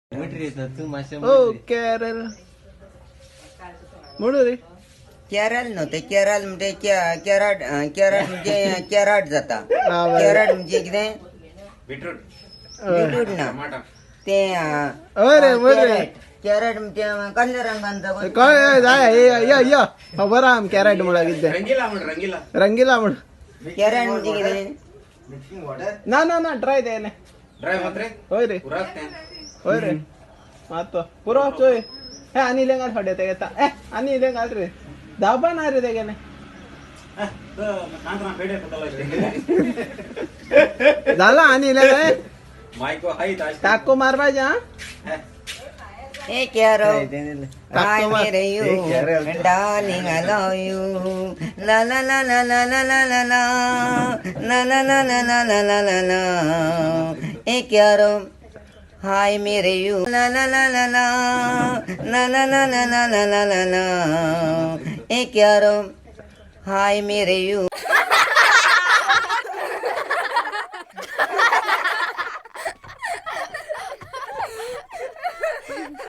Oh, Carol. म्हणू रे केरळ न्हू केरळ म्हणजे केरळ केरळ म्हणजे केरळ जाता हा, बरं. केरळ म्हणजे कितें बीटरूट बीटरूट ना टमाटा ते अरे, बरं. कॅरेट म्हणजे कसल्या रंगांचा काय जाय या बरं आम कॅरेट म्हणा कितें रंगीला म्हण रंगीला रंगीला म्हण कॅरेट म्हणजे कितें ना ट्राय दे ने ड्राय मात्रे होय रे पुरात तें होय रे मातो पुरो चोय हे आणि इलेंगाल फाडे ते घेता आणि इलेंगाल रे धावपा ना रे ते गेले कांतरा पेडे पतला झाला आणि इलेंगाल मायको हाय ताज टाको मारवायचे हा ए कॅरो हाय टाको मार मेरे you darling I love you ला ला ला ला ला ला ला ला ला ला ला ला ला ला ला ला ला ला ए कॅरो हाय मेरे यू ला ला ला ला ला ला ला ला ला ला ला ला ला ए कॅरो हाय मेरे यू